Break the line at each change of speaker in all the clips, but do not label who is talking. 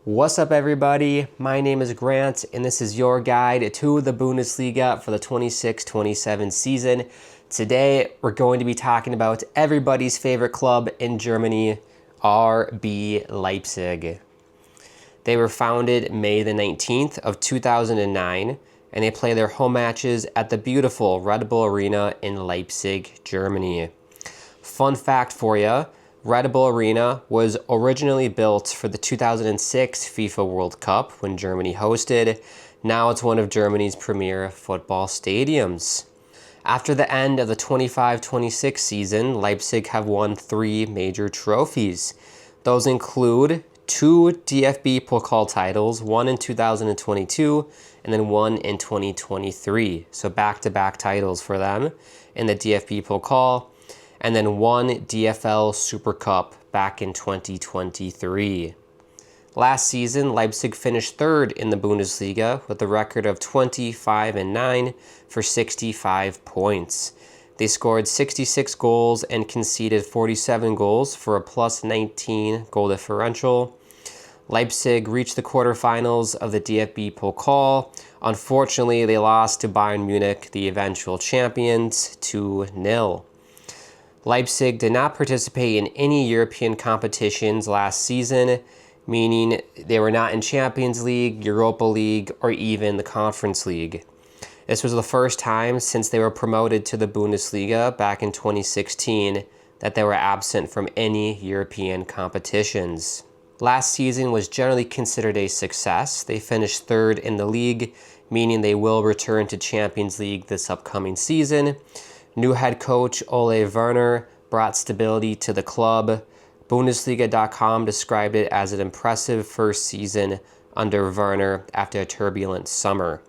What's up, everybody? My name is Grant, and this is your guide to the Bundesliga for the 26-27 season. Today, we're going to be talking about everybody's favorite club in Germany, RB Leipzig. They were founded May the 19th of 2009, and they play their home matches at the beautiful Red Bull Arena in Leipzig, Germany. Fun fact for you. Red Bull Arena was originally built for the 2006 FIFA World Cup when Germany hosted. Now it's one of Germany's premier football stadiums. After the end of the 25-26 season, Leipzig have won 3 major trophies. Those include 2 DFB Pokal titles, one in 2022 and then one in 2023. So back-to-back titles for them in the DFB Pokal. And then 1 DFL Super Cup back in 2023. Last season, Leipzig finished 3rd in the Bundesliga with a record of 25-9 for 65 points. They scored 66 goals and conceded 47 goals for a plus 19 goal differential. Leipzig reached the quarterfinals of the DFB Pokal. Unfortunately, they lost to Bayern Munich, the eventual champions, 2-0. Leipzig did not participate in any European competitions last season, meaning they were not in Champions League, Europa League, or even the Conference League. This was the first time since they were promoted to the Bundesliga back in 2016 that they were absent from any European competitions. Last season was generally considered a success. They finished 3rd in the league, meaning they will return to Champions League this upcoming season. New head coach Ole Werner brought stability to the club. Bundesliga.com described it as an impressive first season under Werner after a turbulent summer.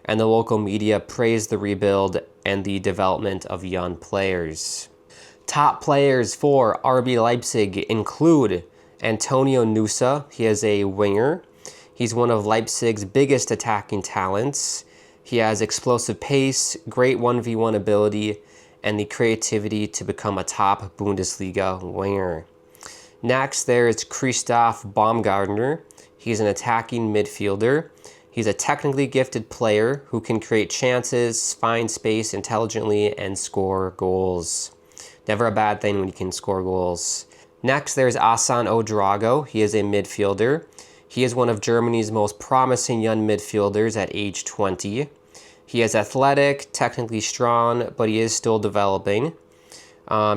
And the local media praised the rebuild and the development of young players. Top players for RB Leipzig include Antonio Nusa. He is a winger. He's one of Leipzig's biggest attacking talents. He has explosive pace, great 1v1 ability, and the creativity to become a top Bundesliga winger. Next, there is Christoph Baumgartner. He's an attacking midfielder. He's a technically gifted player who can create chances, find space intelligently, and score goals. Never a bad thing when you can score goals. Next, there's Asan Odrago. He is a midfielder. He is one of Germany's most promising young midfielders at age 20. He is athletic, technically strong, but he is still developing.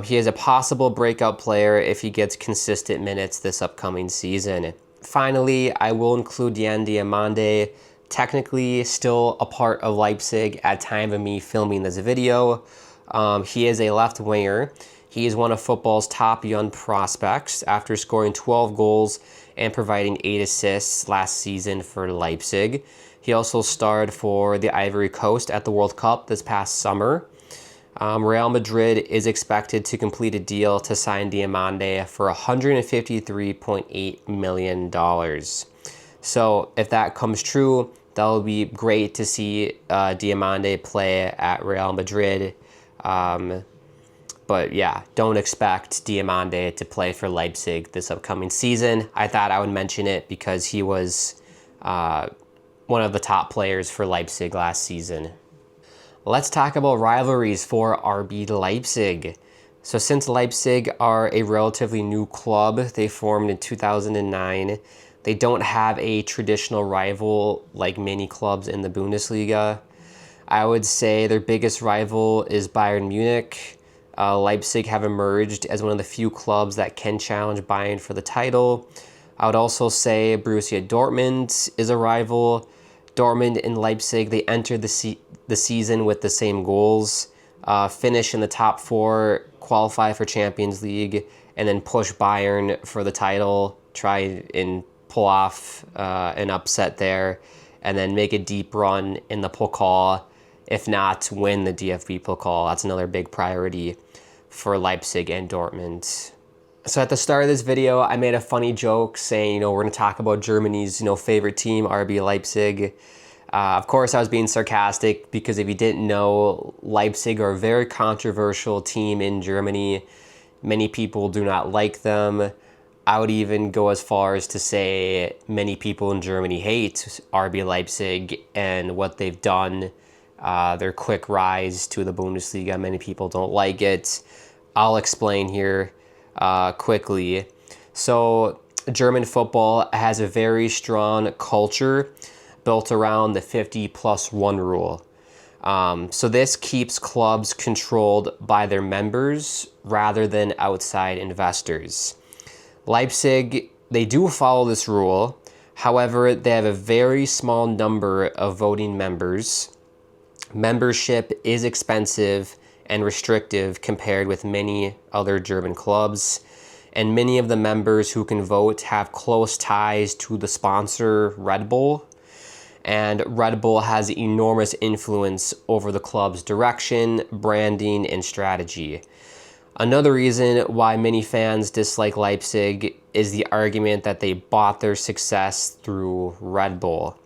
He is a possible breakout player if he gets consistent minutes this upcoming season. Finally, I will include Yan Diomande, technically still a part of Leipzig at time of me filming this video. He is a left winger. He is one of football's top young prospects after scoring 12 goals and providing 8 assists last season for Leipzig. He also starred for the Ivory Coast at the World Cup this past summer. Real Madrid is expected to complete a deal to sign Diomande for $153.8 million. So if that comes true, that will be great to see Diomande play at Real Madrid. But yeah, don't expect Diomande to play for Leipzig this upcoming season. I thought I would mention it because he was one of the top players for Leipzig last season. Let's talk about rivalries for RB Leipzig. So since Leipzig are a relatively new club, they formed in 2009, they don't have a traditional rival like many clubs in the Bundesliga. I would say their biggest rival is Bayern Munich. Leipzig have emerged as one of the few clubs that can challenge Bayern for the title. I would also say Borussia Dortmund is a rival. Dortmund and Leipzig, they entered the season with the same goals, finish in the top 4, qualify for Champions League, and then push Bayern for the title, try and pull off an upset there, and then make a deep run in the Pokal, if not win the DFB Pokal. That's another big priority for Leipzig and Dortmund. So at the start of this video, I made a funny joke saying, we're going to talk about Germany's, favorite team, RB Leipzig. Of course, I was being sarcastic because if you didn't know, Leipzig are a very controversial team in Germany. Many people do not like them. I would even go as far as to say many people in Germany hate RB Leipzig and what they've done, their quick rise to the Bundesliga. Many people don't like it. I'll explain here quickly. So German football has a very strong culture built around the 50+1 rule. So this keeps clubs controlled by their members rather than outside investors. Leipzig, they do follow this rule. However, they have a very small number of voting members. Membership is expensive and restrictive compared with many other German clubs. And many of the members who can vote have close ties to the sponsor Red Bull. And Red Bull has enormous influence over the club's direction, branding, and strategy. Another reason why many fans dislike Leipzig is the argument that they bought their success through Red Bull.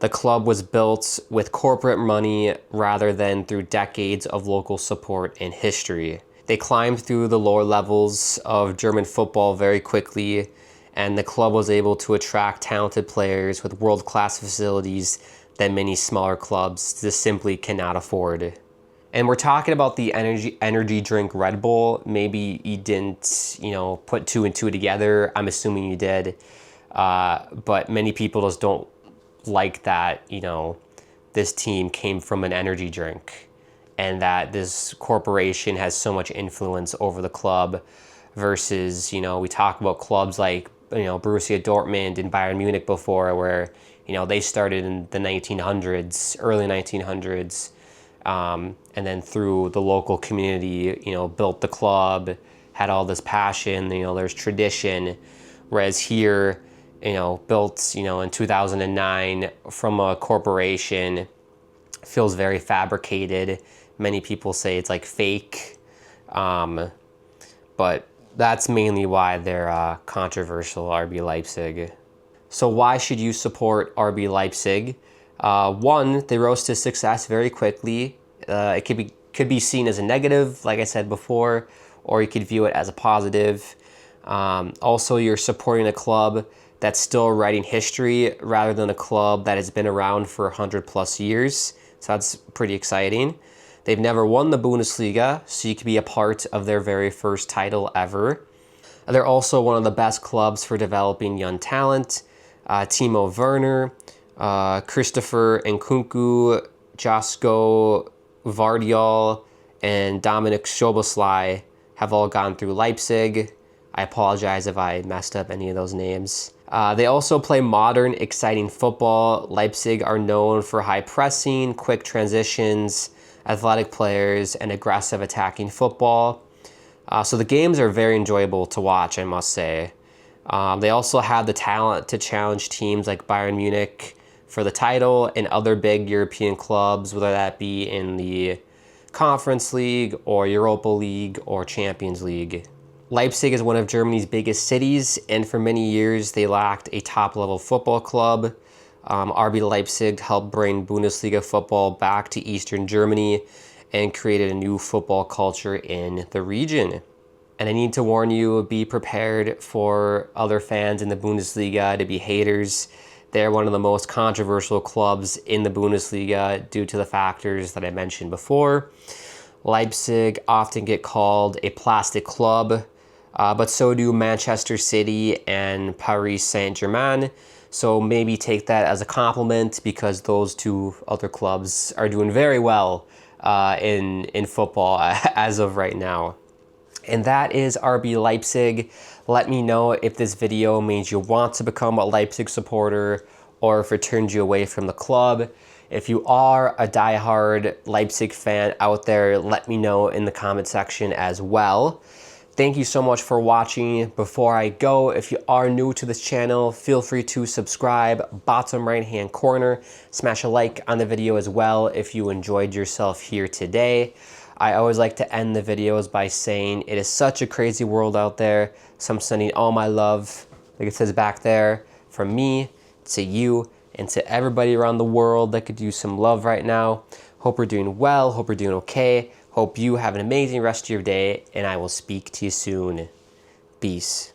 The club was built with corporate money rather than through decades of local support and history. They climbed through the lower levels of German football very quickly, and the club was able to attract talented players with world-class facilities that many smaller clubs just simply cannot afford. And we're talking about the energy drink Red Bull. Maybe you didn't, put two and two together. I'm assuming you did. But many people just don't like that, this team came from an energy drink and that this corporation has so much influence over the club versus, we talk about clubs like, Borussia Dortmund and Bayern Munich before where, they started in the 1900s, early 1900s. And then through the local community, built the club, had all this passion, there's tradition. Whereas here, built, in 2009 from a corporation, feels very fabricated. Many people say it's like fake. But that's mainly why they're controversial, RB Leipzig. So why should you support RB Leipzig? One, they rose to success very quickly. It could be seen as a negative, like I said before, or you could view it as a positive. Also, you're supporting a club that's still writing history rather than a club that has been around for 100+ years. So that's pretty exciting. They've never won the Bundesliga, so you could be a part of their very first title ever. They're also one of the best clubs for developing young talent. Timo Werner, Christopher Nkunku, Josko Vardiol, and Dominik Szoboszlai have all gone through Leipzig. I apologize if I messed up any of those names. They also play modern, exciting football. Leipzig are known for high pressing, quick transitions, athletic players, and aggressive attacking football. So the games are very enjoyable to watch, I must say. They also have the talent to challenge teams like Bayern Munich for the title and other big European clubs, whether that be in the Conference League or Europa League or Champions League. Leipzig is one of Germany's biggest cities, and for many years they lacked a top-level football club. RB Leipzig helped bring Bundesliga football back to Eastern Germany and created a new football culture in the region. And I need to warn you, be prepared for other fans in the Bundesliga to be haters. They're one of the most controversial clubs in the Bundesliga due to the factors that I mentioned before. Leipzig often get called a plastic club, but so do Manchester City and Paris Saint-Germain. So maybe take that as a compliment because those two other clubs are doing very well in football as of right now. And that is RB Leipzig. Let me know if this video made you want to become a Leipzig supporter or if it turned you away from the club. If you are a diehard Leipzig fan out there, let me know in the comment section as well. Thank you so much for watching. Before I go, if you are new to this channel, feel free to subscribe. Bottom right hand corner, smash a like on the video as well if you enjoyed yourself here today. I always like to end the videos by saying it is such a crazy world out there, so I'm sending all my love, like it says back there, from me to you and to everybody around the world that could use some love right now. Hope we're doing well, hope we're doing okay. Hope you have an amazing rest of your day, and I will speak to you soon. Peace.